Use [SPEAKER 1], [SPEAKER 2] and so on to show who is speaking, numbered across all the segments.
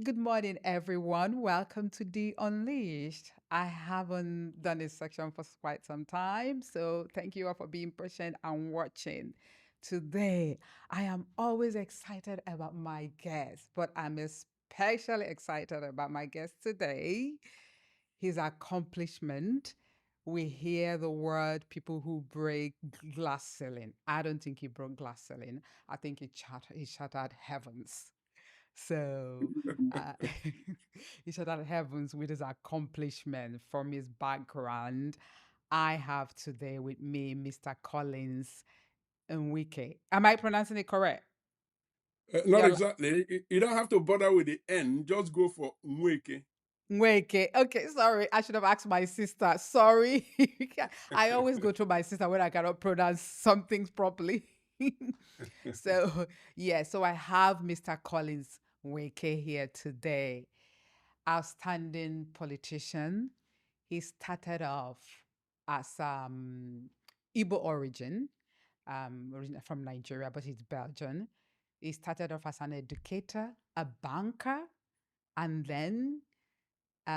[SPEAKER 1] Good morning, everyone. Welcome to The Unleashed. I haven't done this section for quite some time, so thank you all for being patient and watching. Today, I am always excited about my guest, but I'm especially excited about my guest today. His accomplishment. We hear the word people who break glass ceiling. I don't think he broke glass ceiling. I think he shattered heavens. So uh, he shattered heavens with his accomplishment from his background. I have today with me Mr. Collins Nweke. Am I pronouncing it correct?
[SPEAKER 2] Not
[SPEAKER 1] You're
[SPEAKER 2] exactly. You don't have to bother with the N. Just go for Nweke.
[SPEAKER 1] Nweke. Okay, sorry. I should have asked my sister. Sorry. I always go to my sister when I cannot pronounce some things properly. So, yeah, so I have Mr. Collins Nweke here today. Outstanding politician. He started off as Igbo origin, from Nigeria, but he's Belgian. He started off as an educator, a banker, and then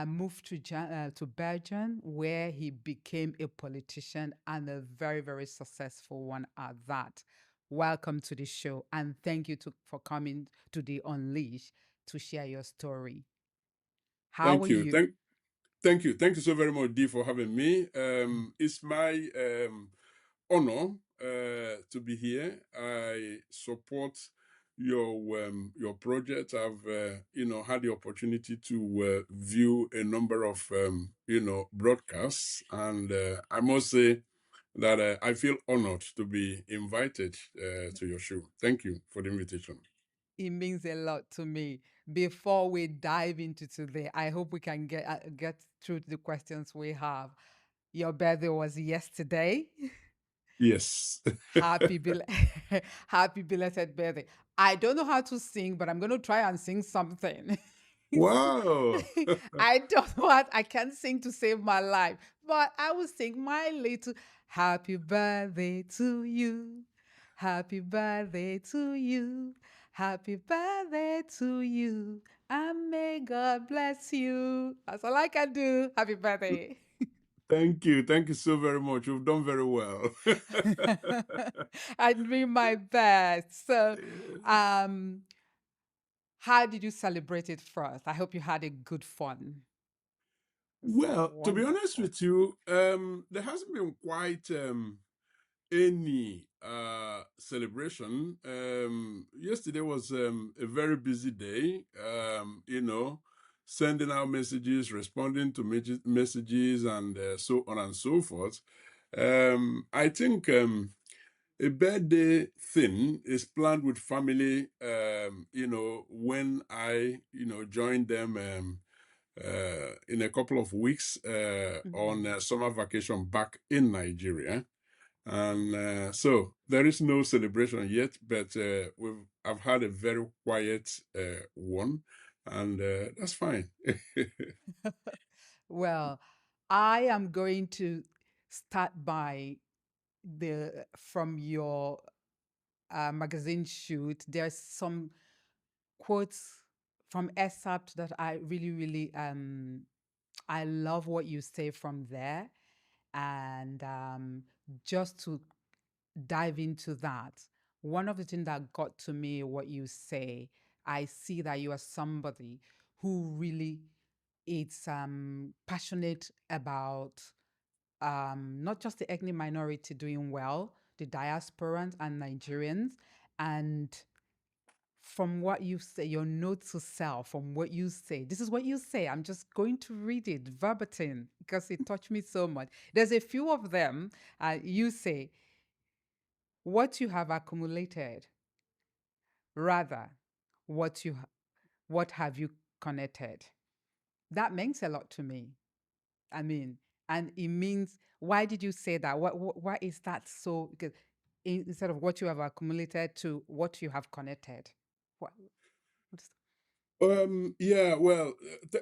[SPEAKER 1] moved to Belgium, where he became a politician and a very, very successful one at that. Welcome to the show, and thank you for coming to the Unleash to share your story. How are
[SPEAKER 2] Thank you.
[SPEAKER 1] you?
[SPEAKER 2] Thank you. Thank you so very much, Dee, for having me. It's my honor to be here. I support your project. I've had the opportunity to view a number of broadcasts, and I must say that I feel honored to be invited to your show. Thank you for the invitation.
[SPEAKER 1] It means a lot to me. Before we dive into today, I hope we can get through the questions we have. Your birthday was yesterday.
[SPEAKER 2] Yes.
[SPEAKER 1] Happy happy belated birthday. I don't know how to sing, but I'm going to try and sing something.
[SPEAKER 2] Wow.
[SPEAKER 1] I don't know what I can't sing to save my life, but I will sing my little happy birthday to you. Happy birthday to you. Happy birthday to you. And may God bless you. That's all I can do. Happy birthday.
[SPEAKER 2] Thank you. Thank you so very much. You've done very well.
[SPEAKER 1] I'm doing my best. So, um, how did you celebrate it first? I hope you had a good fun. It's
[SPEAKER 2] Well, to be honest
[SPEAKER 1] wonderful.
[SPEAKER 2] with you, there hasn't been quite any celebration. Yesterday was a very busy day. Sending out messages, responding to messages, and so on and so forth. I think a birthday thing is planned with family. When I join them. In a couple of weeks on
[SPEAKER 1] Mhm.
[SPEAKER 2] summer vacation back in Nigeria. And so there is no celebration yet, but I've had a very quiet one, and that's fine.
[SPEAKER 1] Well, I am going to start by the from your magazine shoot. There's some quotes from excerpt that I really, really I love what you say from there. And just to dive into that, one of the things that got to me, what you say, I see that you are somebody who really is passionate about not just the ethnic minority doing well, the diasporans and Nigerians. And from what you say, your note to self, from what you say, this is what you say. I'm just going to read it verbatim because it touched me so much. There's a few of them. You say, what you have accumulated, rather, what have you connected? That means a lot to me. I mean, and it means, why did you say that? Why is that so? Because instead of what you have accumulated to what you have connected. What, what's,
[SPEAKER 2] Yeah, well,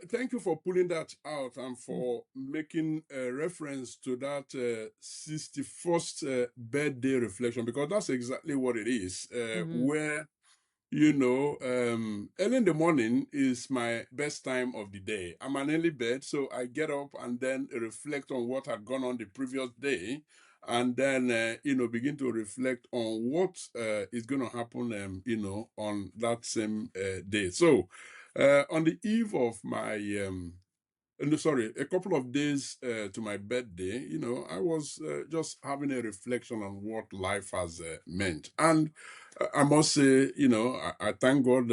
[SPEAKER 2] thank you for pulling that out and for making a reference to that 61st birthday reflection, because that's exactly what it is,
[SPEAKER 1] mm-hmm,
[SPEAKER 2] where early in the morning is my best time of the day. I'm an early bird, so I get up and then reflect on what had gone on the previous day, and then begin to reflect on what is going to happen, on that same day. So, on the eve of my no, sorry, a couple of days to my birthday, I was just having a reflection on what life has meant. And I must say, I thank God,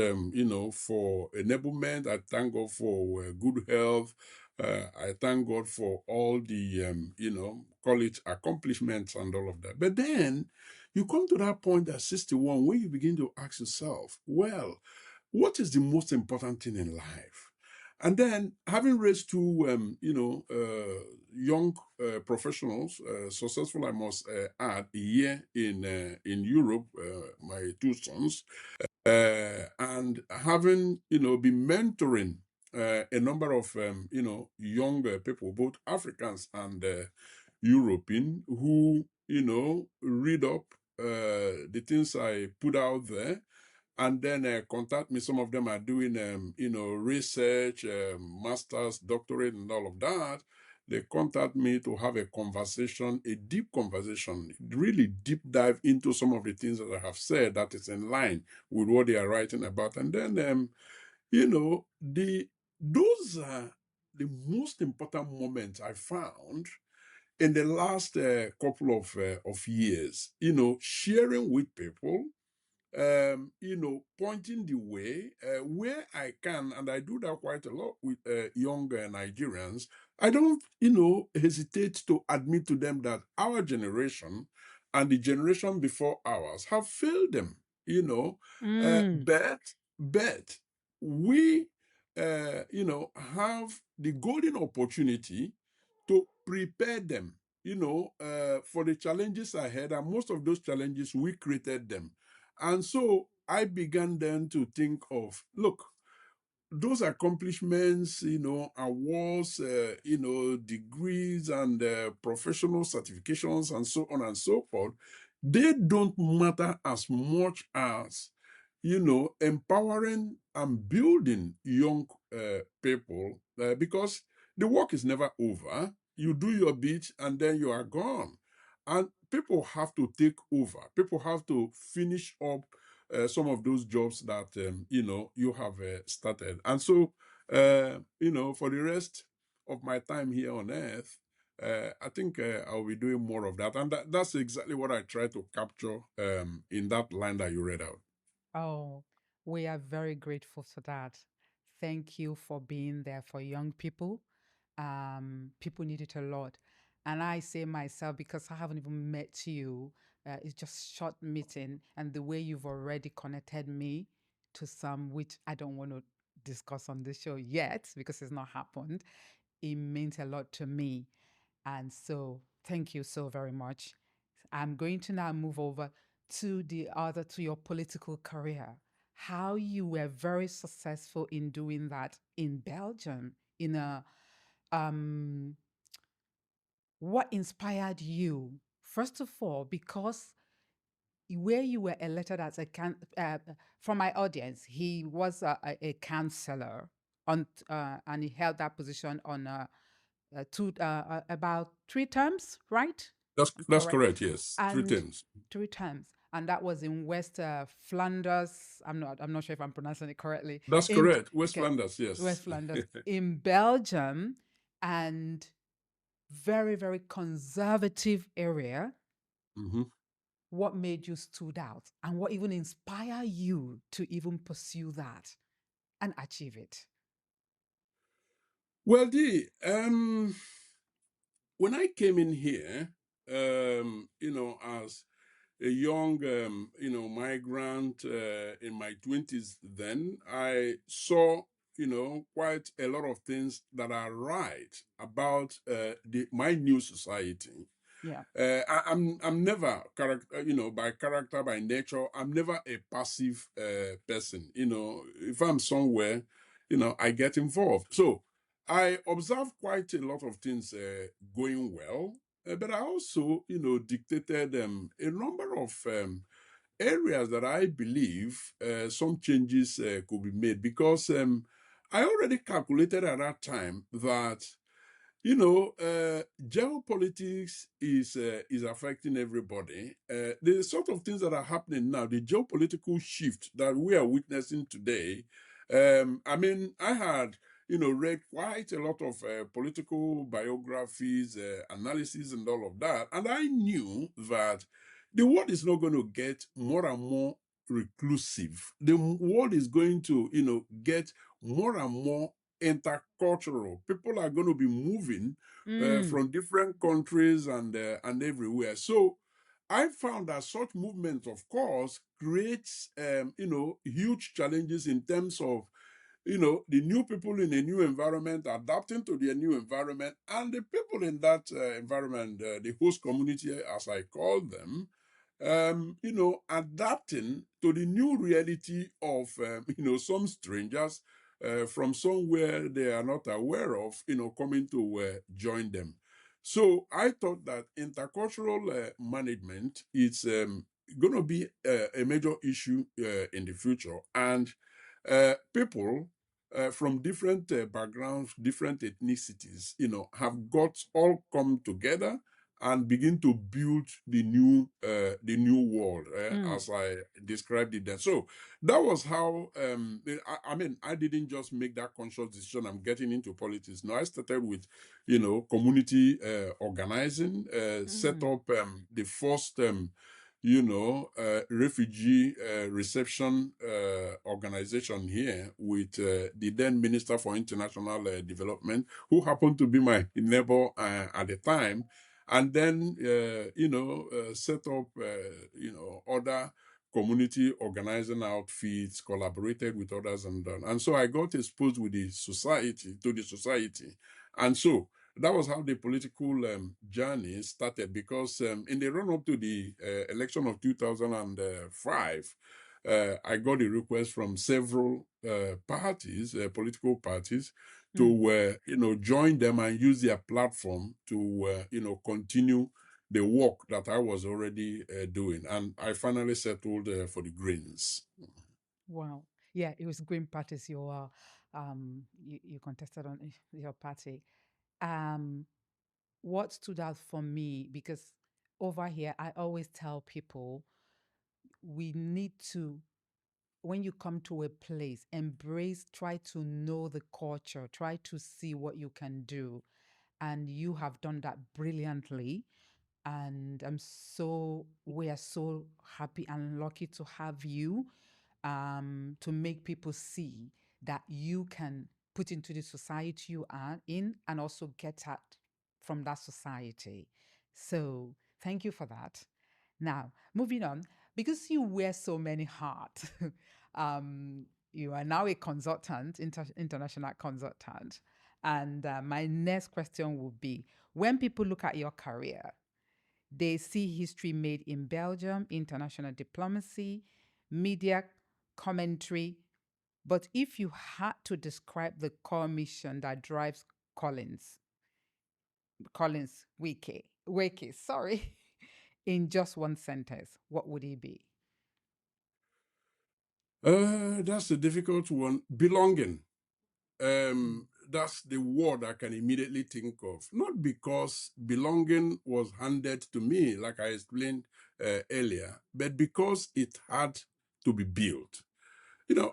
[SPEAKER 2] for enablement. I thank God for good health. I thank God for all the, call it accomplishments and all of that. But then you come to that point at 61 where you begin to ask yourself, well, what is the most important thing in life? And then, having raised two, young professionals, successful, I must add, here in Europe, my two sons, and having, been mentoring a number of, young people, both Africans and European, who, read up the things I put out there and then contact me. Some of them are doing, research, masters, doctorate, and all of that. They contact me to have a conversation, a deep conversation, really deep dive into some of the things that I have said that is in line with what they are writing about. And then, those are the most important moments I found in the last couple of years. Sharing with people, pointing the way where I can, and I do that quite a lot with young Nigerians. I don't, hesitate to admit to them that our generation and the generation before ours have failed them,
[SPEAKER 1] Mm.
[SPEAKER 2] but we, have the golden opportunity to prepare them, for the challenges ahead, and most of those challenges we created them. And so I began then to think of, look, those accomplishments, awards, degrees and professional certifications and so on and so forth, they don't matter as much as, empowering and building young people, because the work is never over. You do your bit and then you are gone. And people have to take over. People have to finish up some of those jobs that you have started. And so, for the rest of my time here on earth, I think I'll be doing more of that. And that's exactly what I try to capture in that line that you read out.
[SPEAKER 1] Oh, we are very grateful for that. Thank you for being there for young people. People need it a lot. And I say myself, because I haven't even met you, it's just short meeting, and the way you've already connected me to some, which I don't want to discuss on this show yet because it's not happened. It means a lot to me. And so thank you so very much. I'm going to now move over to your political career. How you were very successful in doing that in Belgium, in a what inspired you? First of all, because where you were elected as from my audience, he was a councillor and he held that position on about 3 terms, right?
[SPEAKER 2] That's
[SPEAKER 1] Correct.
[SPEAKER 2] correct, yes. Three
[SPEAKER 1] And
[SPEAKER 2] terms.
[SPEAKER 1] 3 terms, and that was in West Flanders. I'm not sure if I'm pronouncing it correctly.
[SPEAKER 2] That's
[SPEAKER 1] In
[SPEAKER 2] correct. West
[SPEAKER 1] Okay,
[SPEAKER 2] Flanders, yes.
[SPEAKER 1] West Flanders in Belgium, and very very conservative area.
[SPEAKER 2] Hmm.
[SPEAKER 1] What made you stood out, and what even inspire you to even pursue that and achieve it?
[SPEAKER 2] Well, when I came in here, as a young, migrant in my 20s, then I saw, quite a lot of things that are right about my new society.
[SPEAKER 1] Yeah.
[SPEAKER 2] I'm never character, by character, by nature. I'm never a passive person. If I'm somewhere, I get involved. So I observe quite a lot of things going well, but I also, dictated a number of areas that I believe some changes could be made, because I already calculated at that time that geopolitics is affecting everybody. The sort of things that are happening now, the geopolitical shift that we are witnessing today. I mean, I had read quite a lot of political biographies, analysis, and all of that, and I knew that the world is not going to get more and more reclusive. The world is going to, get more and more intercultural. People are going to be moving
[SPEAKER 1] Mm,
[SPEAKER 2] from different countries and everywhere. So I found that such movements, of course, creates huge challenges in terms of the new people in a new environment adapting to their new environment, and the people in that environment, the host community, as I call them, adapting to the new reality of, some strangers from somewhere they are not aware of, coming to join them. So I thought that intercultural management is going to be a major issue in the future, and people from different backgrounds, different ethnicities, have got all come together and begin to build the new world
[SPEAKER 1] mm,
[SPEAKER 2] as I described it then. So that was how I mean, I didn't just make that conscious decision. I'm getting into politics. No, I started with community organizing, set
[SPEAKER 1] mm,
[SPEAKER 2] up the first refugee reception organization here with the then Minister for International Development, who happened to be my neighbor at the time, and then set up other community organizing outfits, collaborated with others, and so I got exposed with the society, and so that was how the political journey started, because in the run up to the election of 2005, I got a request from several political parties,
[SPEAKER 1] mm.
[SPEAKER 2] to join them and use their platform to continue the work that I was already doing, and I finally settled for the Greens.
[SPEAKER 1] Wow. Yeah, it was Green parties you contested on your party. Um, what stood out for me, because over here I always tell people we need to, when you come to a place, embrace, try to know the culture, try to see what you can do. And you have done that brilliantly. And we are so happy and lucky to have you, to make people see that you can put into the society you are in and also get out from that society. So thank you for that. Now, moving on, because you wear so many hats, you are now a consultant, international consultant. And my next question would be, when people look at your career, they see history made in Belgium, international diplomacy, media commentary. But if you had to describe the core mission that drives Collins, Nweke, sorry, in just one sentence, what would it be?
[SPEAKER 2] That's a difficult one. Belonging. That's the word I can immediately think of. Not because belonging was handed to me, like I explained earlier, but because it had to be built.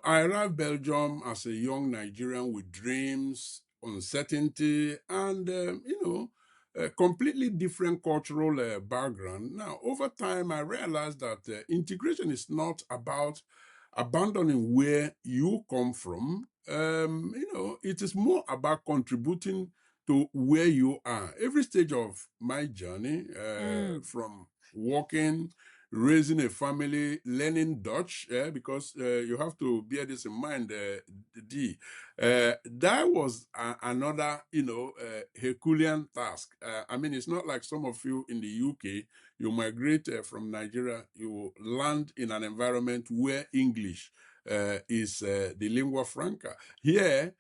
[SPEAKER 2] I arrived Belgium as a young Nigerian with dreams, uncertainty, and a completely different cultural background. Now, over time, I realized that integration is not about abandoning where you come from. It is more about contributing to where you are. Every stage of my journey,
[SPEAKER 1] Mm,
[SPEAKER 2] from working, raising a family, learning Dutch, because you have to bear this in mind, that was another, Herculean task. I mean, it's not like some of you in the UK, you migrate from Nigeria, you land in an environment where English is the lingua franca. Here,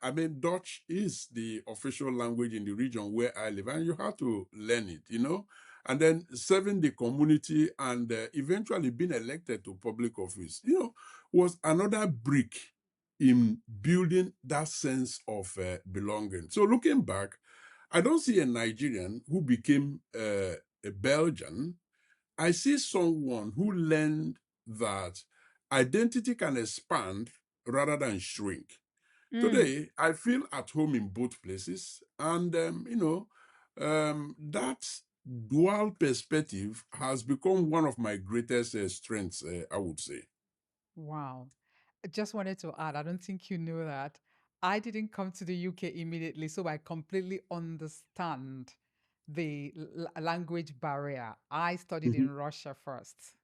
[SPEAKER 2] I mean, Dutch is the official language in the region where I live, and you have to learn it, and then serving the community and eventually being elected to public office, was another brick in building that sense of belonging. So looking back, I don't see a Nigerian who became a Belgian. I see someone who learned that identity can expand rather than shrink.
[SPEAKER 1] Mm.
[SPEAKER 2] Today, I feel at home in both places, and that dual perspective has become one of my greatest strengths, I would say.
[SPEAKER 1] Wow. I just wanted to add, I don't think you knew that. I didn't come to the UK immediately, so I completely understand the language barrier. I studied in
[SPEAKER 2] Mhm.
[SPEAKER 1] Russia first.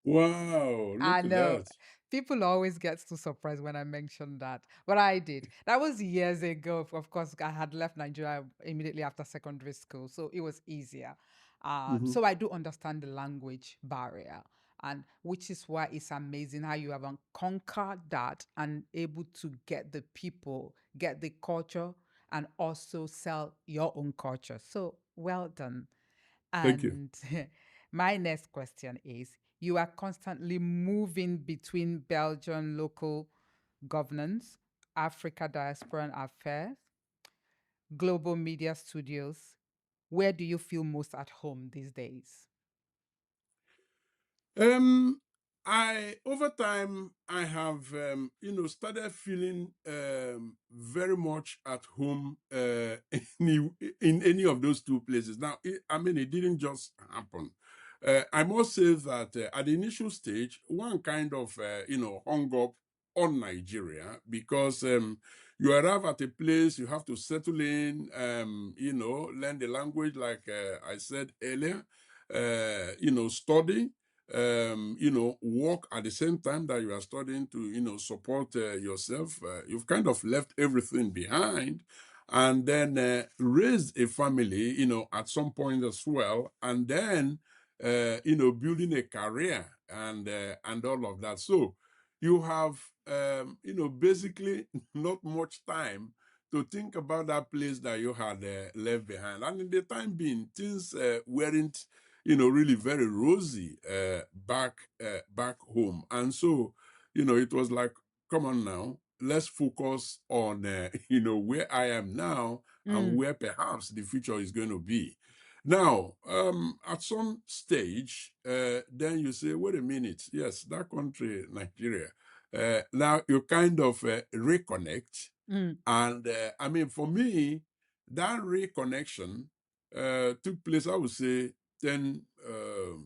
[SPEAKER 2] Wow,
[SPEAKER 1] I
[SPEAKER 2] look at
[SPEAKER 1] know
[SPEAKER 2] that.
[SPEAKER 1] people always get too surprised when I mention that, but I did. That was years ago. Of course, I had left Nigeria immediately after secondary school, so it was easier.
[SPEAKER 2] Mhm.
[SPEAKER 1] So I do understand the language barrier, and which is why it's amazing how you have conquered that and able to get the people, get the culture, and also sell your own culture. So well done.
[SPEAKER 2] Thank you.
[SPEAKER 1] And my next question is, you are constantly moving between Belgian local governance, Africa diaspora and affairs, global media studios. Where do you feel most at home these days?
[SPEAKER 2] Um, I over time I have started feeling very much at home in any of those two places. Now, I mean, it didn't just happen. I must say that at the initial stage, one kind of hung up on Nigeria because you arrive at a place, you have to settle in, learn the language, like I said earlier, study, work at the same time that you are studying to, support yourself. You've kind of left everything behind and then raised a family, at some point as well. And then, building a career and all of that. So you have, basically not much time to think about that place that you had left behind. And in the time being, things weren't really very rosy back home. And so, it was like, come on now, let's focus on where I am now and
[SPEAKER 1] Mm,
[SPEAKER 2] where perhaps the future is going to be. Now, at some stage, then you say, wait a minute, yes, that country, Nigeria. Now you kind of reconnect,
[SPEAKER 1] mm,
[SPEAKER 2] and I mean, for me, that reconnection took place, I would say, 10,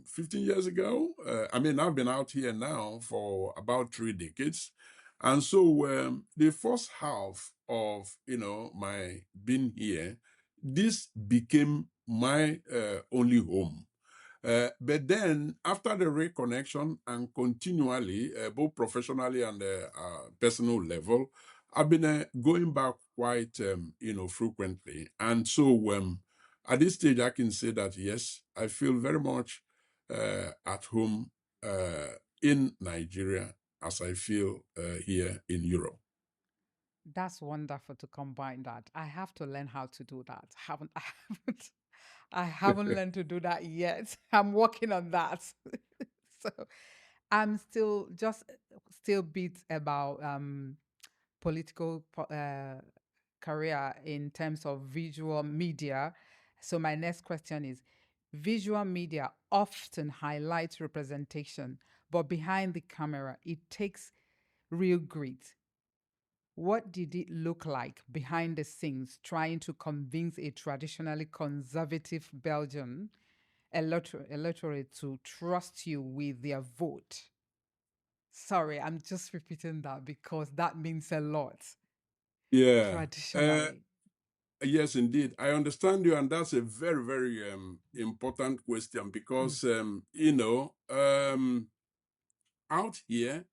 [SPEAKER 2] 15 years ago. I mean, I've been out here now for about 3 decades. And so the first half of, my being here, this became my only home. But then, after the reconnection and continually, both professionally and personal level, I've been going back quite, frequently. And so, at this stage, I can say that yes, I feel very much at home in Nigeria as I feel here in Europe.
[SPEAKER 1] that's wonderful to combine that. I have to learn how to do that. Haven't I haven't I haven't learned to do that yet. I'm working on that. So I'm still beat about political career in terms of visual media. So my next question is, visual media often highlights representation, but behind the camera, it takes real grit. What did it look like behind the scenes trying to convince a traditionally conservative Belgian electorate to trust you with their vote? Sorry, I'm just repeating that because that means a lot
[SPEAKER 2] Yeah. Uh,
[SPEAKER 1] traditionally.
[SPEAKER 2] Yes, indeed. I understand you, and that's a very, very important question
[SPEAKER 1] Mm.
[SPEAKER 2] because, out here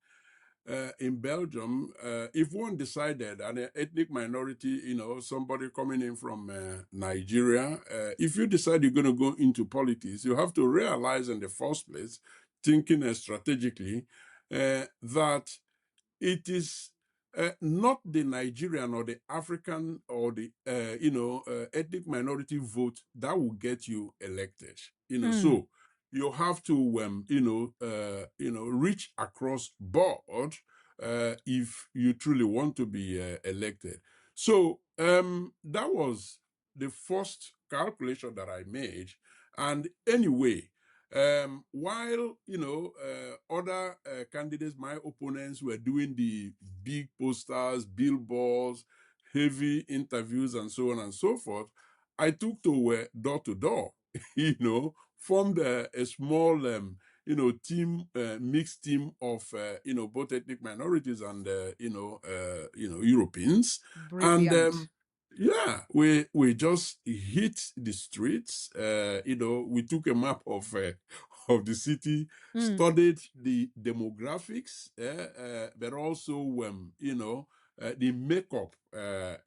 [SPEAKER 2] in Belgium, if one decided, an ethnic minority, somebody coming in from Nigeria, if you decide you're going to go into politics, you have to realize in the first place, thinking strategically, that it is not the Nigerian or the African or the ethnic minority vote that will get you elected. So you have to, reach across board if you truly want to be elected. So that was the first calculation that I made. And anyway, while other candidates, my opponents, were doing the big posters, billboards, heavy interviews, and so on and so forth, I took to door to door, formed a small, team, mixed team of, both ethnic minorities and, Europeans. And
[SPEAKER 1] Brilliant.
[SPEAKER 2] yeah, we just hit the streets. We took a map of the city, studied the demographics, but also, the makeup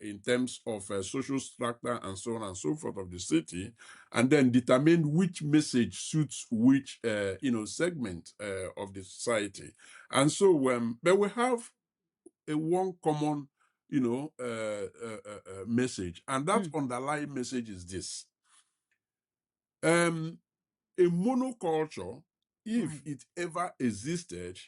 [SPEAKER 2] in terms of social structure and so on and so forth of the city, and then determine which message suits which, segment of the society. And so, but we have a one common, message, and that underlying message is this: a monoculture, if
[SPEAKER 1] Right.
[SPEAKER 2] it ever existed,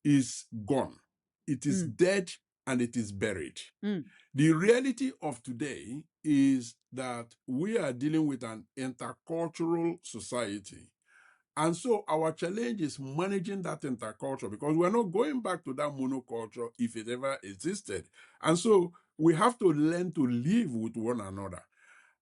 [SPEAKER 2] is gone. It is dead and it is buried. The reality of today is that we are dealing with an intercultural society. And so our challenge is managing that interculture, because we're not going back to that monoculture if it ever existed. And so we have to learn to live with one another.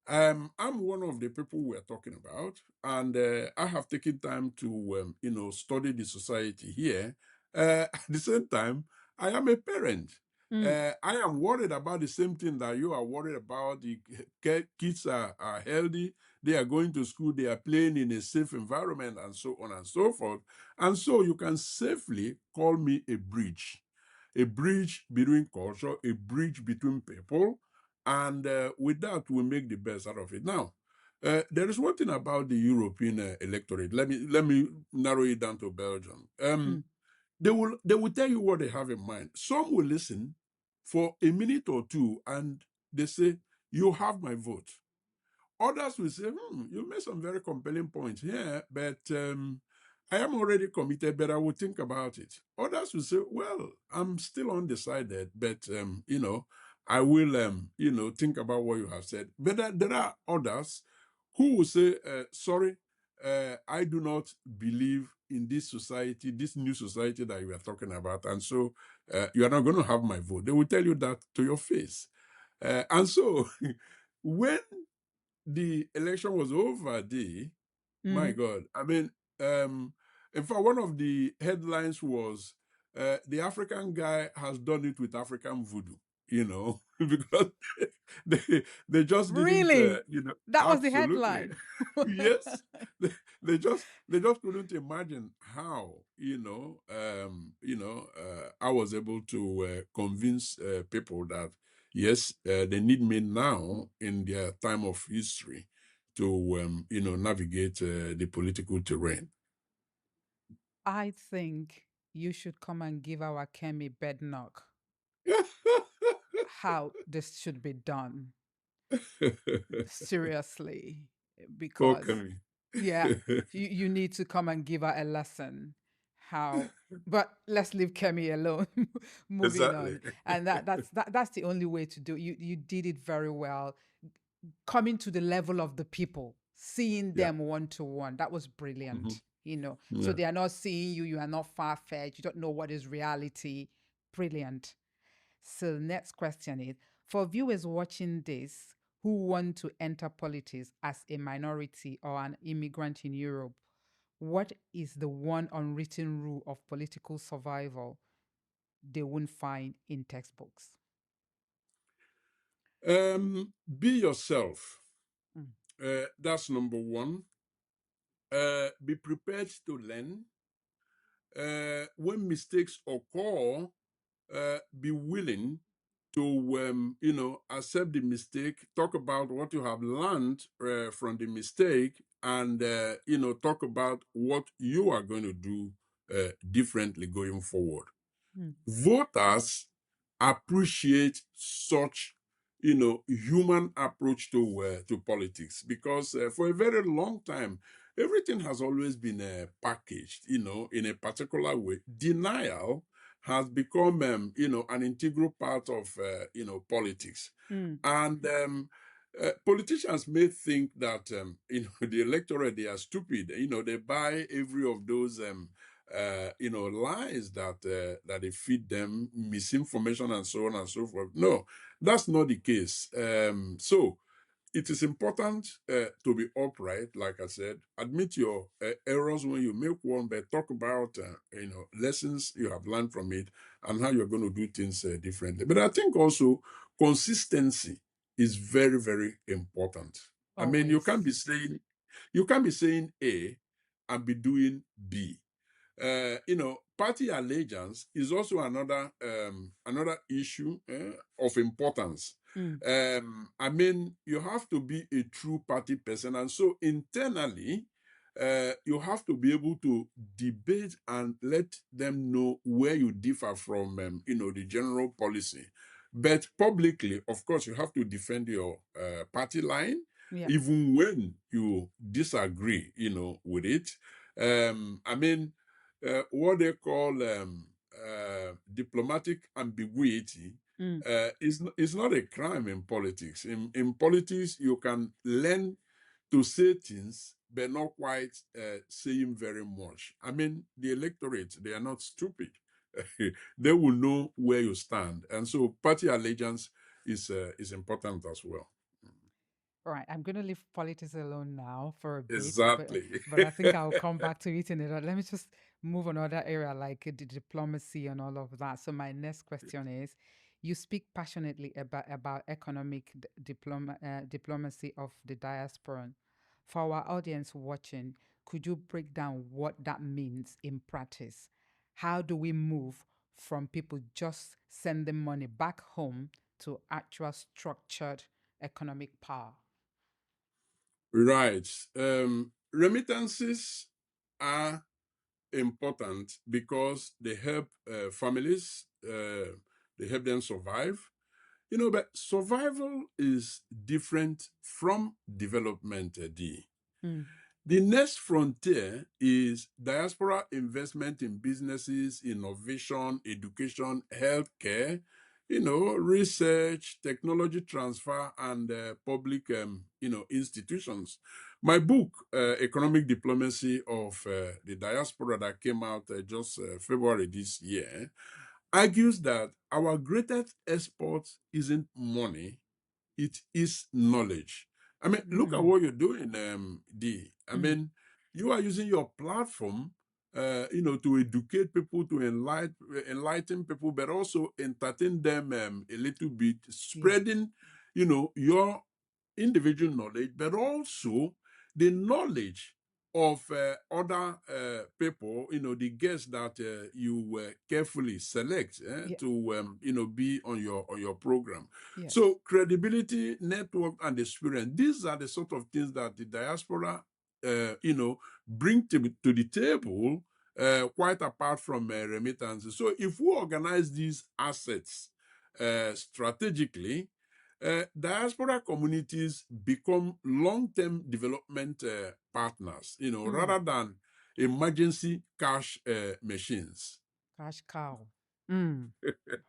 [SPEAKER 2] I'm one of the people we're talking about, and I have taken time to, study the society here. At the same time, I am a parent. I am worried about the same thing that you are worried about. The kids are healthy, they are going to school, they are playing in a safe environment, and so on and so forth. And so you can safely call me a bridge between culture, a bridge between people, and with that, we make the best out of it. Now, there is one thing about the European electorate. Let me narrow it down to Belgium. They will tell you what they have in mind. Some will listen for a minute or two, and they say, "You have my vote." Others will say, you made some very compelling points here, but I am already committed, but I will think about it. Others will say, well, I'm still undecided, but, I will, think about what you have said. But there are others who will say, sorry, I do not believe in this society, this new society that you are talking about, and so you are not going to have my vote. They will tell you that to your face. And so when the election was over, my God. I mean, in fact, one of the headlines was the African guy has done it with African voodoo, because they just didn't,
[SPEAKER 1] Really? That was the
[SPEAKER 2] absolutely.
[SPEAKER 1] headline.
[SPEAKER 2] Yes, they just couldn't imagine how, I was able to convince people that yes, they need me now in their time of history to, navigate the political terrain.
[SPEAKER 1] I think you should come and give our Kemi bed knock how this should be done. Seriously. Because,
[SPEAKER 2] Okay.
[SPEAKER 1] yeah, you need to come and give her a lesson how. But let's leave Kemi alone. Moving
[SPEAKER 2] Exactly.
[SPEAKER 1] on, and that's the only way to do it. You did it very well, coming to the level of the people, seeing
[SPEAKER 2] Yeah.
[SPEAKER 1] them one to one. That was
[SPEAKER 2] Hmm.
[SPEAKER 1] brilliant. So
[SPEAKER 2] Yeah.
[SPEAKER 1] they are not seeing you. You are not far fetched. You don't know what is reality. Brilliant. So the next question is, for viewers watching this who want to enter politics as a minority or an immigrant in Europe, what is the one unwritten rule of political survival they won't find in textbooks?
[SPEAKER 2] Be yourself.
[SPEAKER 1] Mm.
[SPEAKER 2] That's number one. Be prepared to learn. When mistakes occur, be willing to, accept the mistake, talk about what you have learned from the mistake, and, talk about what you are going to do differently going forward.
[SPEAKER 1] Mm.
[SPEAKER 2] Voters appreciate such human approach to politics, because for a very long time everything has always been packaged, in a particular way. Denial has become, an integral part of, politics.
[SPEAKER 1] Mm.
[SPEAKER 2] And politicians may think that, the electorate, they are stupid. They buy every of those, lies that they feed them, misinformation, and so on and so forth. No, that's not the case. So it is important to be upright, like I said. Admit your errors when you make one, but talk about lessons you have learned from it and how you're going to do things differently. But I think also consistency is very, very important. I mean,
[SPEAKER 1] Always.
[SPEAKER 2] you can't be saying A and be doing B. Party allegiance is also another issue of importance.
[SPEAKER 1] Mm.
[SPEAKER 2] I mean, you have to be a true party person, and so internally, you have to be able to debate and let them know where you differ from, the general policy. But publicly, of course, you have to defend your party line,
[SPEAKER 1] Yeah.
[SPEAKER 2] even when you disagree, with it. I mean, what they call diplomatic ambiguity
[SPEAKER 1] Mm.
[SPEAKER 2] is not a crime in politics. In politics, you can learn to say things, but not quite saying very much. I mean, the electorate, they are not stupid. They will know where you stand. And so party allegiance is important as well.
[SPEAKER 1] All right, I'm going to leave politics alone now for a bit, but
[SPEAKER 2] Exactly.
[SPEAKER 1] but I think I'll come back to it in it. Let me just move on another area like the diplomacy and all of that. So my next question is: you speak passionately about economic diplomacy of the diaspora. For our audience watching, could you break down what that means in practice? How do we move from people just sending money back home to actual structured economic power?
[SPEAKER 2] Right. Remittances are important because they help families, they help them survive. But survival is different from development, D.
[SPEAKER 1] Mm.
[SPEAKER 2] The next frontier is diaspora investment in businesses, innovation, education, healthcare, research, technology transfer, and public, institutions. My book, Economic Diplomacy of the Diaspora, that came out just February this year, argues that our greatest export isn't money, it is knowledge. I mean, look at
[SPEAKER 1] Mm.
[SPEAKER 2] what you're doing, D. I
[SPEAKER 1] Mm.
[SPEAKER 2] mean, you are using your platform, to educate people, to enlighten people, but also entertain them a little bit,
[SPEAKER 1] Yeah.
[SPEAKER 2] spreading, your individual knowledge, but also the knowledge of other people, the guests that you carefully select
[SPEAKER 1] Yeah.
[SPEAKER 2] to, be on your program.
[SPEAKER 1] Yes.
[SPEAKER 2] So credibility, network, and experience, these are the sort of things that the diaspora, bring to the table, quite apart from remittances. So if we organize these assets strategically, diaspora communities become long-term development partners,
[SPEAKER 1] Mm.
[SPEAKER 2] rather than emergency cash machines.
[SPEAKER 1] Cash cow. Mm.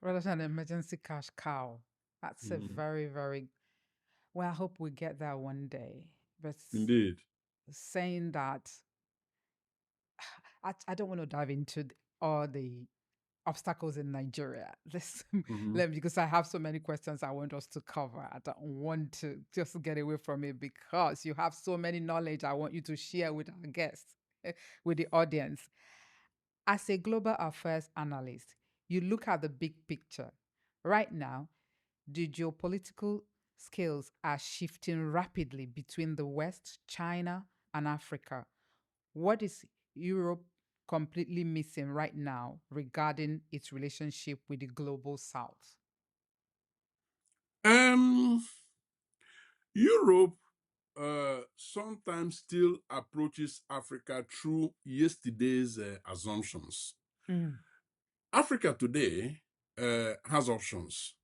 [SPEAKER 1] Rather than emergency cash cow. That's a
[SPEAKER 2] Mhm.
[SPEAKER 1] very, very well. I hope we get there one day. But
[SPEAKER 2] Indeed.
[SPEAKER 1] saying that, I don't want to dive into all the obstacles in Nigeria. This
[SPEAKER 2] Mhm.
[SPEAKER 1] let me, because I have so many questions I want us to cover. I don't want to just get away from it because you have so many knowledge I want you to share with our guests, with the audience. As a global affairs analyst, you look at the big picture. Right now, the geopolitical scales are shifting rapidly between the West, China, and Africa. What is Europe completely missing right now regarding its relationship with the global South?
[SPEAKER 2] Um, Europe sometimes still approaches Africa through yesterday's assumptions. Africa today has options.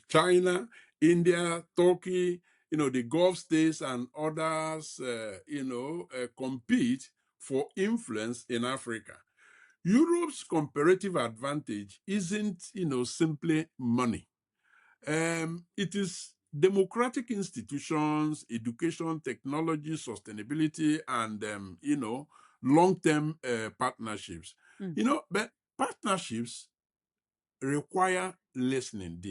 [SPEAKER 2] China, India, Turkey, the Gulf states and others, compete for influence in Africa. Europe's comparative advantage isn't, simply money. It is democratic institutions, education, technology, sustainability, and long-term partnerships. But partnerships require listening.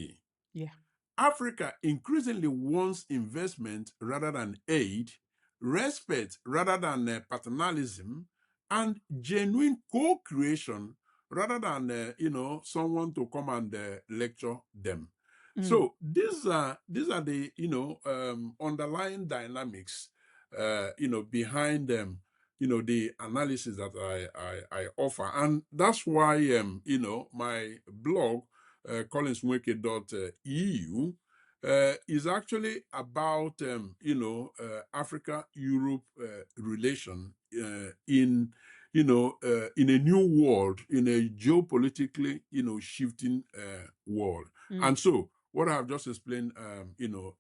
[SPEAKER 1] Yeah.
[SPEAKER 2] Africa increasingly wants investment rather than aid, respect rather than paternalism, and genuine co-creation rather than someone to come and lecture them. So these are the underlying dynamics behind the analysis that I offer, and that's why my blog collinsnweke.eu is actually about Africa-Europe relation in a new world, in a geopolitically shifting world. And so what I have just explained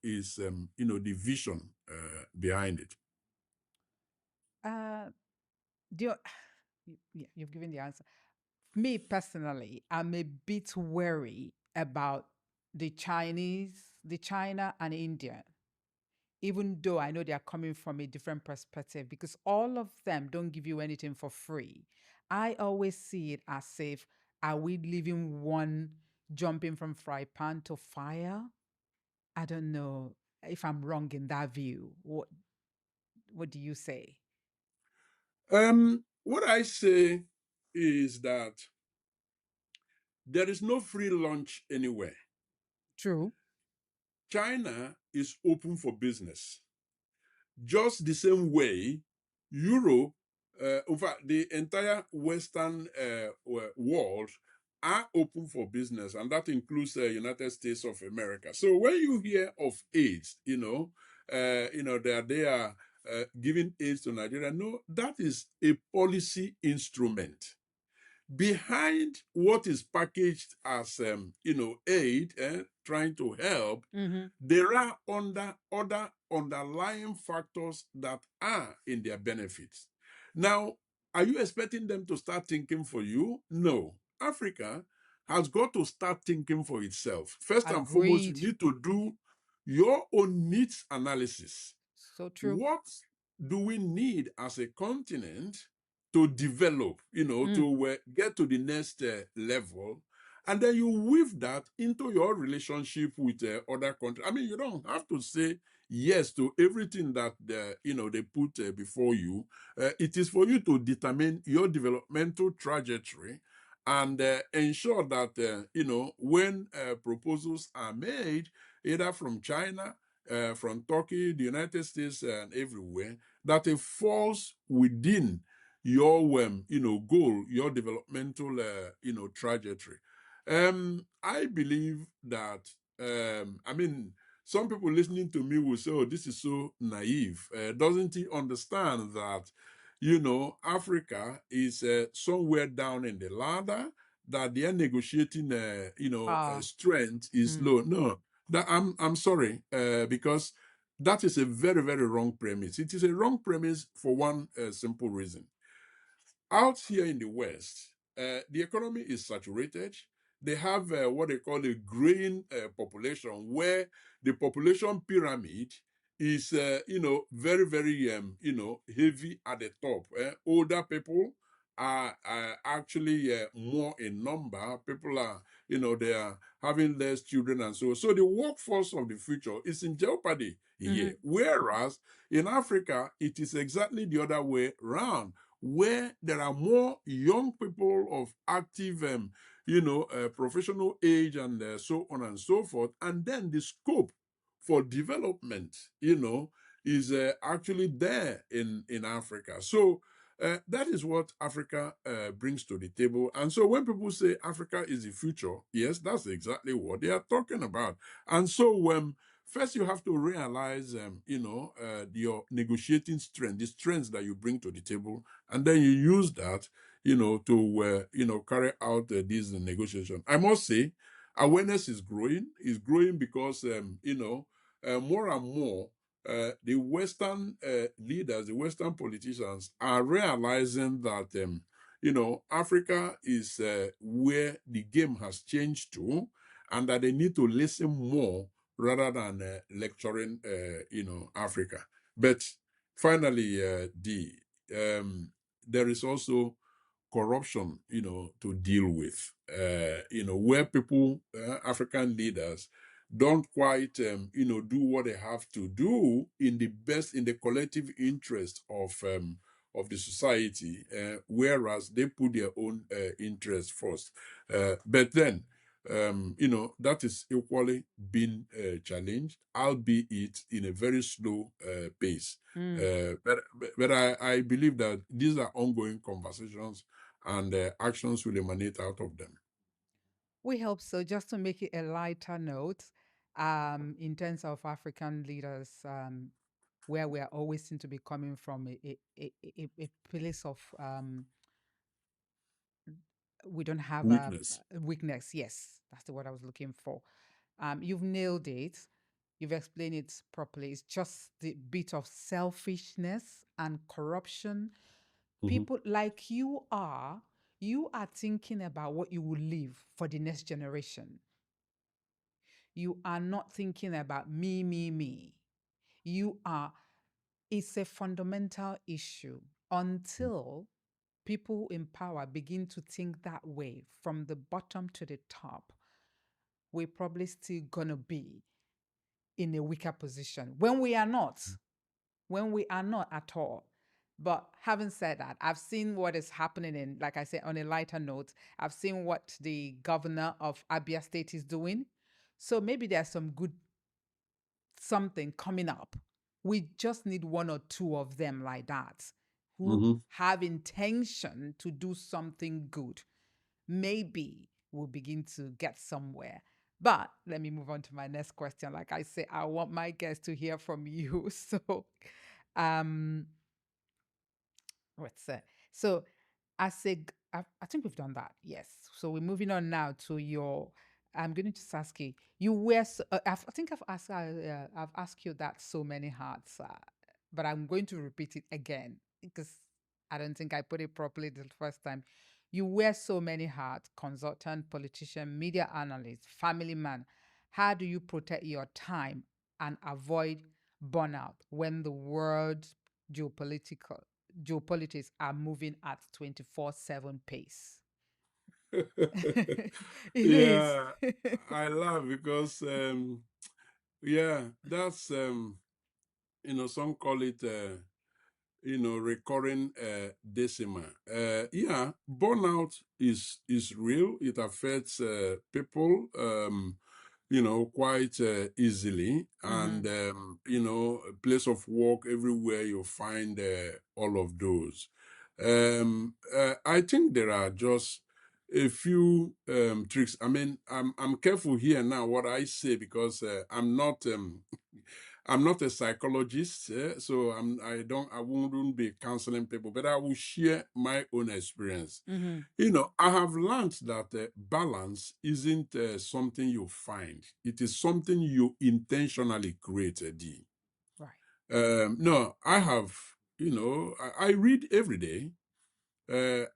[SPEAKER 2] is the vision behind it.
[SPEAKER 1] Yeah, you've given the answer. Me personally, I'm a bit wary about the China and India, even though I know they are coming from a different perspective, because all of them don't give you anything for free. I always see it as if, are we leaving one jumping from fry pan to fire? I don't know if I'm wrong in that view. What do you say?
[SPEAKER 2] What I say is that there is no free lunch anywhere.
[SPEAKER 1] True.
[SPEAKER 2] China is open for business. Just the same way, Europe, in fact, the entire Western world are open for business, and that includes the United States of America. So when you hear of AIDS, they are giving AIDS to Nigeria. No, that is a policy instrument behind what is packaged as aid, trying to help. There are other underlying factors that are in their benefits. Now, are you expecting them to start thinking for you? No. Africa has got to start thinking for itself. First and foremost, you
[SPEAKER 1] Agreed.
[SPEAKER 2] need to do your own needs analysis.
[SPEAKER 1] So true.
[SPEAKER 2] What do we need as a continent to develop, to get to the next level? And then you weave that into your relationship with other countries. I mean, you don't have to say yes to everything that they put before you. It is for you to determine your developmental trajectory and ensure that when proposals are made, either from China, from Turkey, the United States, and everywhere, that it falls within your goal, your developmental trajectory. I believe that I mean, some people listening to me will say, "Oh, this is so naive." Doesn't he understand that Africa is somewhere down in the ladder, that their negotiating strength is low? No, that I'm sorry, because that is a very, very wrong premise. It is a wrong premise for one simple reason. Out here in the West, the economy is saturated. They have what they call a graying population, where the population pyramid is, very, very, heavy at the top. Older people are actually more in number. People are, they are having less children and so. So the workforce of the future is in jeopardy here. Whereas in Africa, it is exactly the other way around, where there are more young people of active, professional age and so on and so forth. And then the scope for development, is actually there in Africa. So that is what Africa brings to the table. And so when people say Africa is the future, yes, that's exactly what they are talking about. And so first, you have to realize, your negotiating strength, the strengths that you bring to the table, and then you use that, to carry out these negotiations. I must say, Awareness is growing. It's growing because more and more the Western leaders, the Western politicians, are realizing that Africa is where the game has changed to, and that they need to listen more rather than lecturing, Africa. But finally, there is also corruption, to deal with, where people, African leaders, don't quite, do what they have to do in the collective interest of the society, whereas they put their own interest first. But then, that is equally being challenged, albeit in a very slow pace. But I believe that these are ongoing conversations, and actions will emanate out of them.
[SPEAKER 1] We hope so. Just to make it a lighter note, in terms of African leaders, where we are always seem to be coming from a place of we don't have
[SPEAKER 2] Weakness.
[SPEAKER 1] a weakness. Yes, that's the word I was looking for. You've nailed it. You've explained it properly. It's just the bit of selfishness and corruption.
[SPEAKER 2] Mhm.
[SPEAKER 1] People like you are thinking about what you will leave for the next generation. You are not thinking about me, me, me. You are, it's a fundamental issue until people in power begin to think that way from the bottom to the top. We're probably still going to be in a weaker position when we are not at all. But having said that, I've seen what is happening in, like I said, on a lighter note, I've seen what the governor of Abia State is doing. So maybe there's some good something coming up. We just need one or two of them like that who
[SPEAKER 2] Mhm.
[SPEAKER 1] have intention to do something good. Maybe we'll begin to get somewhere. But let me move on to my next question. Like I say, I want my guests to hear from you. So, um, what's that? So, I say, I think we've done that. Yes. So we're moving on now to your. I'm going to just ask you. You wear. I think I've asked you that so many hearts, but I'm going to repeat it again because I don't think I put it properly the first time. You wear so many hats: consultant, politician, media analyst, family man. How do you protect your time and avoid burnout when the world geopolitical geopolitics are moving at 24/7 pace? It is.
[SPEAKER 2] Yeah, I laugh because yeah, that's some call it recurring decima. Yeah, burnout is real. It affects people, quite easily, and
[SPEAKER 1] Mhm.
[SPEAKER 2] a place of work everywhere you find all of those. I think there are just a few tricks. I mean, I'm careful here now what I say because I'm not a psychologist, so I wouldn't be counseling people, but I will share my own experience.
[SPEAKER 1] Mhm.
[SPEAKER 2] I have learned that balance isn't something you find; it is something you intentionally create. D.
[SPEAKER 1] Right.
[SPEAKER 2] No, I have. I read every day.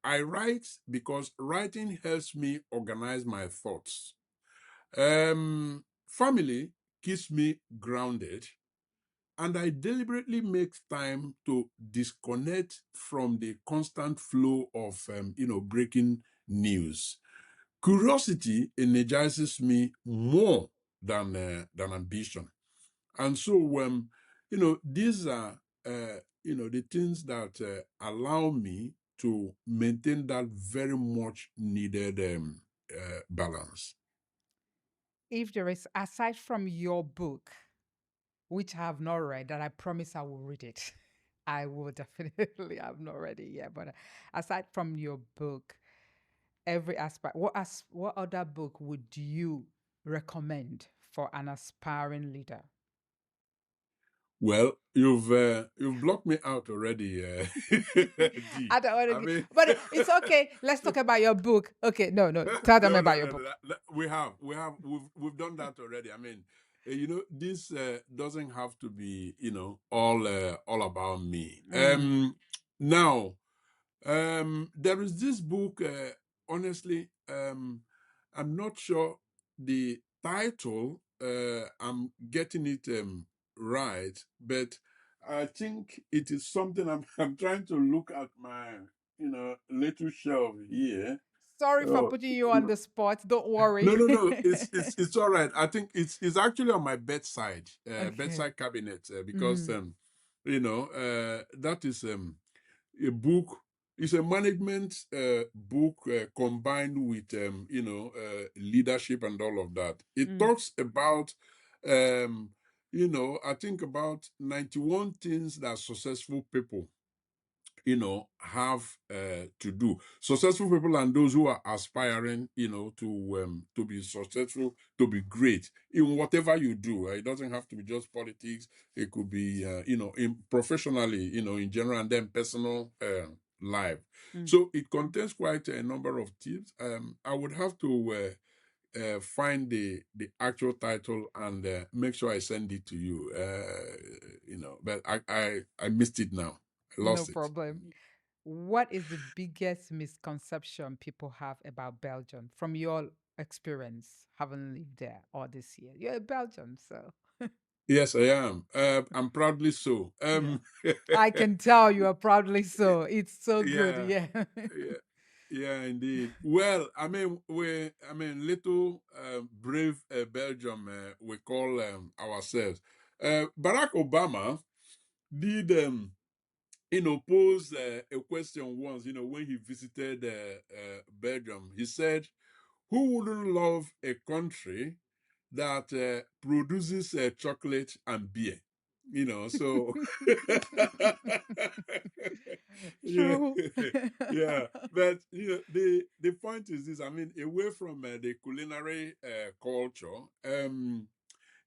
[SPEAKER 2] I write because writing helps me organize my thoughts. Family keeps me grounded, and I deliberately make time to disconnect from the constant flow of breaking news. Curiosity energizes me more than ambition, and so these are the things that allow me to maintain that very much needed balance.
[SPEAKER 1] If there is, aside from your book, which I have not read, that I promise I will read it. I will definitely have not read it yet. But aside from your book, every aspect, what other book would you recommend for an aspiring leader?
[SPEAKER 2] Well, you've blocked me out already, D.
[SPEAKER 1] I don't want to
[SPEAKER 2] I
[SPEAKER 1] get,
[SPEAKER 2] mean,
[SPEAKER 1] but it's okay. Let's talk about your book. Okay, no, no, tell them
[SPEAKER 2] no, no,
[SPEAKER 1] about your
[SPEAKER 2] no, no,
[SPEAKER 1] book.
[SPEAKER 2] we've done that already. I mean, this doesn't have to be, all about me. Now, there is this book. Honestly, I'm not sure the title. I'm getting it right, but I think it is something I'm trying to look at my little shelf here.
[SPEAKER 1] Sorry for
[SPEAKER 2] Oh,
[SPEAKER 1] putting you on the spot. Don't worry.
[SPEAKER 2] no, no, no. It's all right. I think it's actually on my
[SPEAKER 1] Okay.
[SPEAKER 2] bedside cabinet, because that is a book. It's a management book combined with leadership and all of that. It
[SPEAKER 1] Mm.
[SPEAKER 2] talks about I think about 91 things that successful people have to do. Successful people and those who are aspiring to be successful, to be great in whatever you do. It doesn't have to be just politics. It could be professionally, in general, and then personal life.
[SPEAKER 1] Mm.
[SPEAKER 2] So it contains quite a number of tips. I would have to find the actual title and make sure I send it to you. But I missed it now. I
[SPEAKER 1] No
[SPEAKER 2] lost it.
[SPEAKER 1] problem. What is the biggest misconception people have about Belgium from your experience having lived there all this year? You're a Belgian, so
[SPEAKER 2] Yes, I am. I'm proudly so.
[SPEAKER 1] yeah. I can tell you are proudly
[SPEAKER 2] y-
[SPEAKER 1] so. It's so good.
[SPEAKER 2] yeah,
[SPEAKER 1] Yeah.
[SPEAKER 2] yeah, yeah, indeed. Well, little brave Belgium, we call ourselves. Barack Obama did, pose a question once, when he visited Belgium. He said, "Who wouldn't love a country that produces chocolate and beer?" So yeah,
[SPEAKER 1] True.
[SPEAKER 2] yeah. But the point is this. I mean, away from the culinary culture,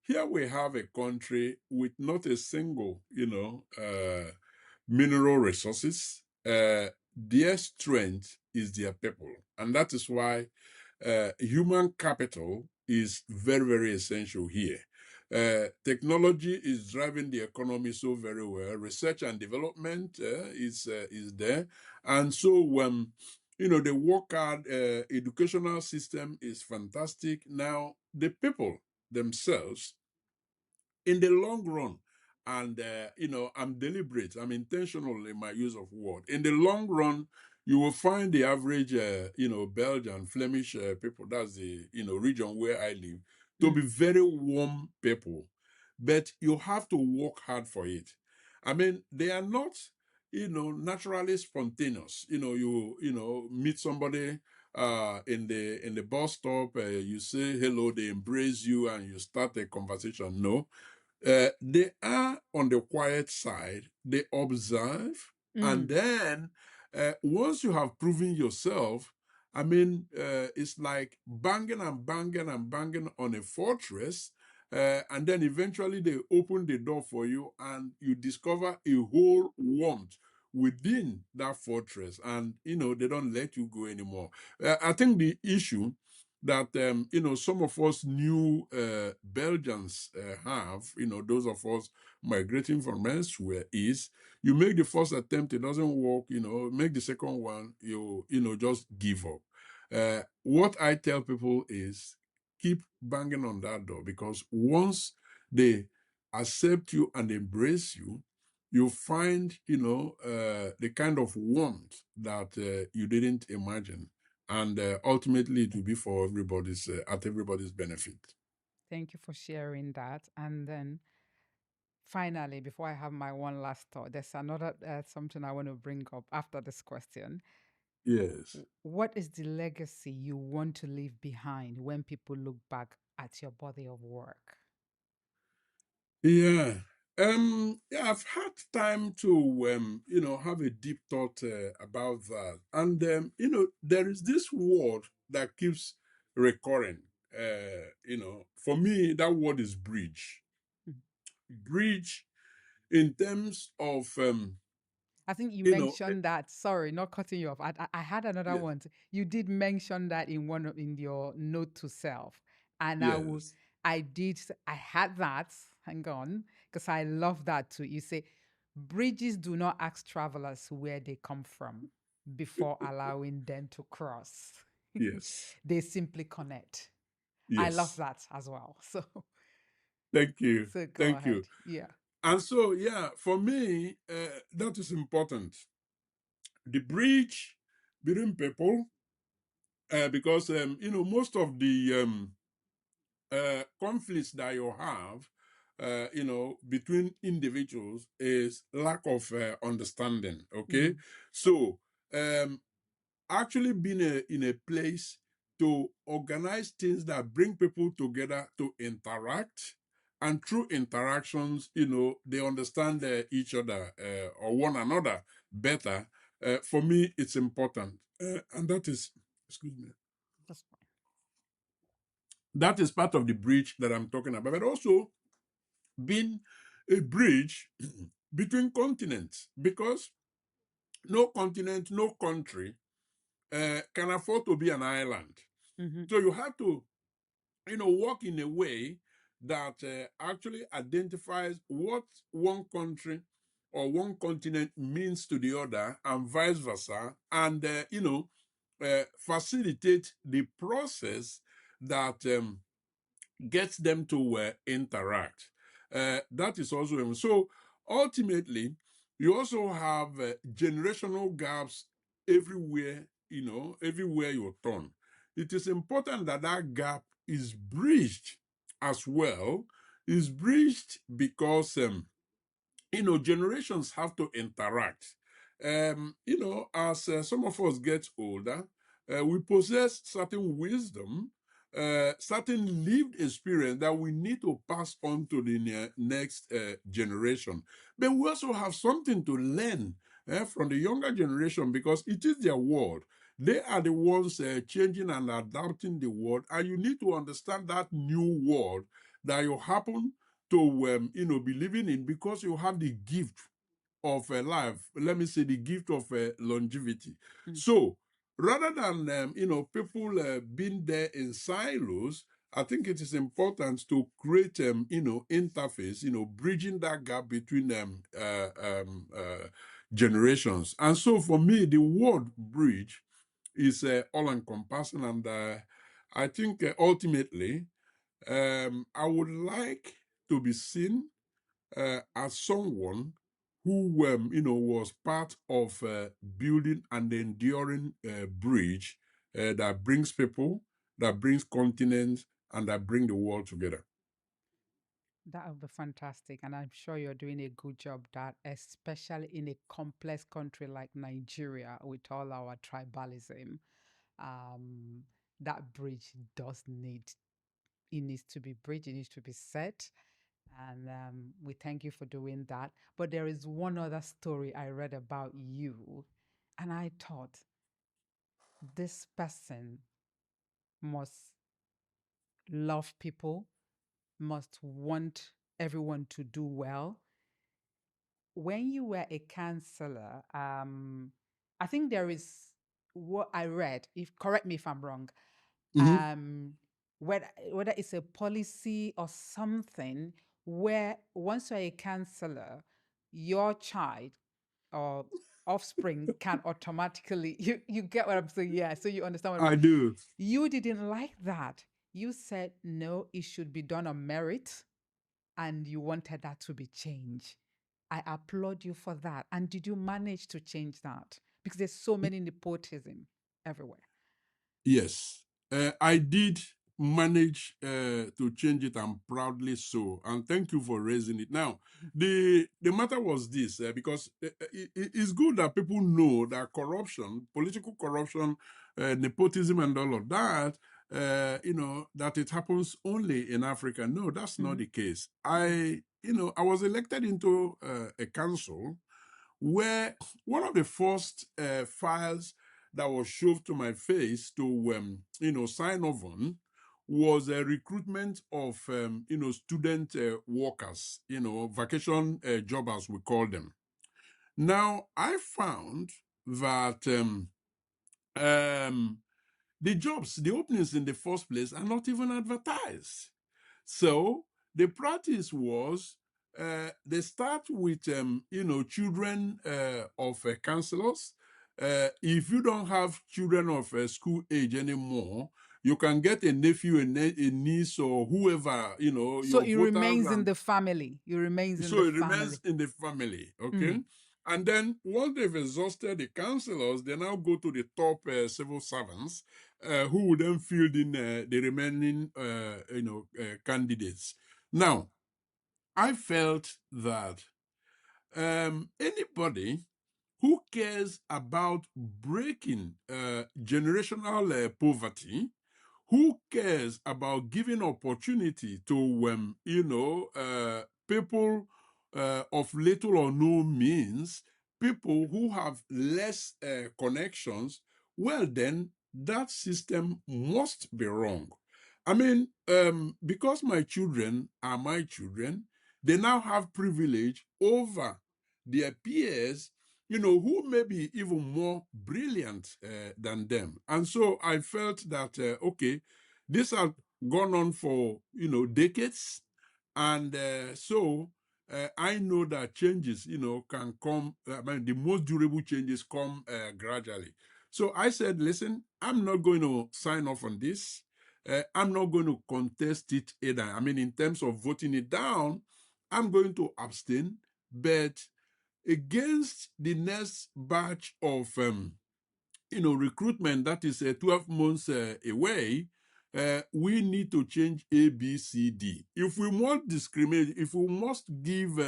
[SPEAKER 2] here we have a country with not a single, mineral resources. Their strength is their people, and that is why human capital is very, very essential here. Technology is driving the economy so very well. Research and development is there, and so the work hard educational system is fantastic. Now the people themselves, in the long run, and I'm deliberate, I'm intentional in my use of word. In the long run, you will find the average Belgian Flemish people, that's the region where I live, to be
[SPEAKER 1] Mm,
[SPEAKER 2] very warm people, but you have to work hard for it. I mean, they are not naturally spontaneous. You meet somebody in the bus stop, you say hello, they embrace you, and you start a conversation. No, they are on the quiet side. They observe, and
[SPEAKER 1] mm,
[SPEAKER 2] then once you have proven yourself, I mean, it's like banging and banging and banging on a fortress, and then eventually they open the door for you, and you discover a whole warmth within that fortress, and they don't let you go anymore. I think the issue that some of us new Belgians have, those of us migrating from elsewhere, is you make the first attempt, it doesn't work, make the second one, you just give up. What I tell people is keep banging on that door, because once they accept you and embrace you, you find the kind of warmth that you didn't imagine, and ultimately it will be for everybody's at everybody's benefit.
[SPEAKER 1] thank you for sharing that. And then finally, before I have my one last thought, there's another something I want to bring up after this question.
[SPEAKER 2] Yes.
[SPEAKER 1] What is the legacy you want to leave behind when people look back at your body of work?
[SPEAKER 2] Yeah. Yeah, I've had time to have a deep thought about that. And there is this word that keeps recurring. For me, that word is bridge.
[SPEAKER 1] Mm,
[SPEAKER 2] Bridge. in terms of,
[SPEAKER 1] I think you
[SPEAKER 2] you know,
[SPEAKER 1] mentioned that. Sorry, not cutting you off. I had another
[SPEAKER 2] yes,
[SPEAKER 1] one. You did mention that in your note to self, and
[SPEAKER 2] yes,
[SPEAKER 1] I had that. Hang on, because I love that too. You say bridges do not ask travelers where they come from before allowing them to cross.
[SPEAKER 2] yes,
[SPEAKER 1] They simply connect. I love
[SPEAKER 2] yes.
[SPEAKER 1] that as well. So
[SPEAKER 2] Thank you.
[SPEAKER 1] so go
[SPEAKER 2] Thank
[SPEAKER 1] ahead.
[SPEAKER 2] you.
[SPEAKER 1] Yeah.
[SPEAKER 2] And so, yeah, for me, that is important. The bridge between people, because, most of the conflicts that you have, between individuals is lack of understanding. Okay.
[SPEAKER 1] Mm,
[SPEAKER 2] So, um, actually being in a place to organize things that bring people together to interact, and through interactions, they understand each other or one another better. For me, it's important. And that is, excuse me,
[SPEAKER 1] that's fine.
[SPEAKER 2] that is part of the bridge that I'm talking about, but also being a bridge between continents, because no continent, no country can afford to be an island.
[SPEAKER 1] Mm-hmm.
[SPEAKER 2] So you have to, work in a way that actually identifies what one country or one continent means to the other, and vice versa, and facilitate the process that gets them to interact. That is also so. Ultimately, you also have generational gaps everywhere. Everywhere you turn, it is important that that gap is bridged as well. Is bridged because generations have to interact. As some of us get older, we possess certain wisdom, certain lived experience that we need to pass on to the next generation. But we also have something to learn from the younger generation, because it is their world. They are the ones changing and adapting the world, and you need to understand that new world that you happen to be living in, because you have the gift of life. Let me say the gift of longevity.
[SPEAKER 1] Mm.
[SPEAKER 2] So rather than people being there in silos, I think it is important to create interface, bridging that gap between generations. And so for me, the word bridge is all encompassing, and I think ultimately I would like to be seen as someone who, was part of building an enduring bridge that brings people, that brings continents, and that bring the world together.
[SPEAKER 1] That would be fantastic. And I'm sure you're doing a good job that, especially in a complex country like Nigeria with all our tribalism, um, that bridge does need, it needs to be bridged, it needs to be set. And we thank you for doing that. But there is one other story I read about you, and I thought this person must love people, must want everyone to do well. When you were a counselor, I think there is what I read. If correct me if I'm wrong,
[SPEAKER 2] Mm-hmm.
[SPEAKER 1] whether it's a policy or something where once you're a counselor, your child or offspring can automatically you get what I'm saying? Yeah, so you understand what I mean.
[SPEAKER 2] I do.
[SPEAKER 1] You didn't like that. You said no, it should be done on merit, and you wanted that to be changed. I applaud you for that. And did you manage to change that? Because there's so many nepotism everywhere.
[SPEAKER 2] Yes, I did manage to change it, and proudly so. And thank you for raising it. Now, the matter was this, because it's good that people know that corruption, political corruption, nepotism, and all of that, that it happens only in Africa. No, that's not
[SPEAKER 1] Mhm,
[SPEAKER 2] the case.
[SPEAKER 1] mhm,
[SPEAKER 2] I was elected into a council where one of the first files that was shoved to my face to sign off on was a recruitment of student workers, vacation jobbers, we call them. Now I found that the jobs, the openings in the first place are not even advertised. So the practice was they start with children of councillors. If you don't have children of school age anymore, you can get a nephew, a niece, or whoever,
[SPEAKER 1] So
[SPEAKER 2] your
[SPEAKER 1] it
[SPEAKER 2] voters.
[SPEAKER 1] remains in the family. It remains in
[SPEAKER 2] So
[SPEAKER 1] the
[SPEAKER 2] it remains
[SPEAKER 1] family.
[SPEAKER 2] in the family, okay?
[SPEAKER 1] Mm.
[SPEAKER 2] And then once they've exhausted the councillors, they now go to the top civil servants who will then field in the remaining, candidates. Now, I felt that anybody who cares about breaking generational poverty, who cares about giving opportunity to people of little or no means, people who have less connections, well then that system must be wrong. I mean, because my children are my children, they now have privilege over their peers, who may be even more brilliant than them. And so I felt that, okay, this has gone on for, decades. And so I know that changes, can come, I mean, the most durable changes come gradually. So I said, listen, I'm not going to sign off on this. I'm not going to contest it either. I mean, in terms of voting it down, I'm going to abstain. But against the next batch of recruitment that is 12 months away, we need to change A, B, C, D. If we must discriminate, if we must give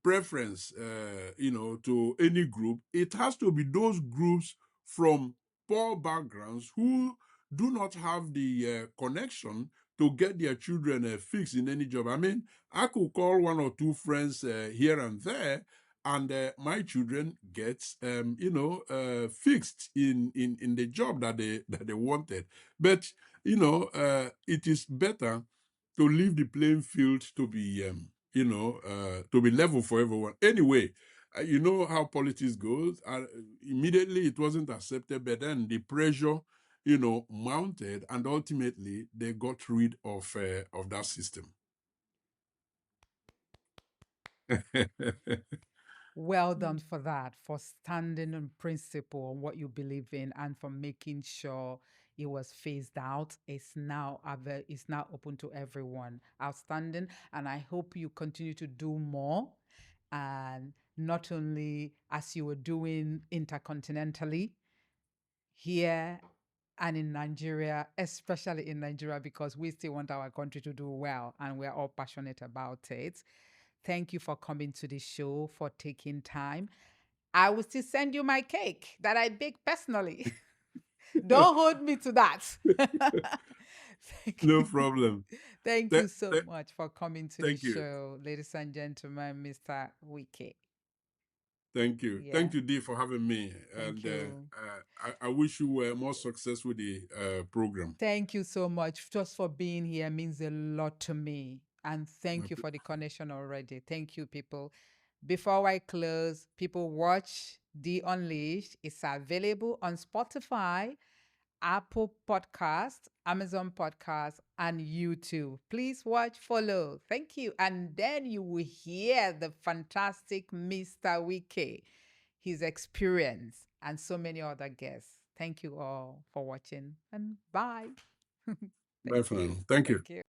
[SPEAKER 2] preference to any group, it has to be those groups from poor backgrounds who do not have the connection to get their children fixed in any job. I mean, I could call one or two friends here and there, and my children get fixed in the job that they wanted. But it is better to leave the playing field to be to be level for everyone. Anyway, you know how politics goes. Immediately it wasn't accepted, but then the pressure mounted, and ultimately they got rid of that system.
[SPEAKER 1] Well done for that, for standing on principle on what you believe in, and for making sure it was phased out. It's now open to everyone. Outstanding, and I hope you continue to do more, and not only as you were doing intercontinentally here and in Nigeria, especially in Nigeria, because we still want our country to do well and we're all passionate about it. Thank you for coming to the show, for taking time. I will still send you my cake that I baked personally. Don't hold me to that.
[SPEAKER 2] No problem.
[SPEAKER 1] Thank
[SPEAKER 2] Th-
[SPEAKER 1] you so
[SPEAKER 2] th-
[SPEAKER 1] much for coming to the
[SPEAKER 2] Thank you.
[SPEAKER 1] show, ladies and gentlemen, Mr. Nweke.
[SPEAKER 2] Thank you.
[SPEAKER 1] Yeah,
[SPEAKER 2] Thank you, Dee, for having me.
[SPEAKER 1] thank
[SPEAKER 2] And
[SPEAKER 1] you.
[SPEAKER 2] I wish you were more success with the program.
[SPEAKER 1] Thank you so much. Just for being here means a lot to me. And thank you for the connection already. Thank you, people. Before I close, people watch The Unleashed. It's available on Spotify, Apple Podcast, Amazon Podcast, and YouTube. Please watch, follow. Thank you. And then you will hear the fantastic Mr. Nweke, his experience, and so many other guests. Thank you all for watching, and bye.
[SPEAKER 2] Bye
[SPEAKER 1] Thank
[SPEAKER 2] for now.
[SPEAKER 1] you.
[SPEAKER 2] Thank you.
[SPEAKER 1] Thank you.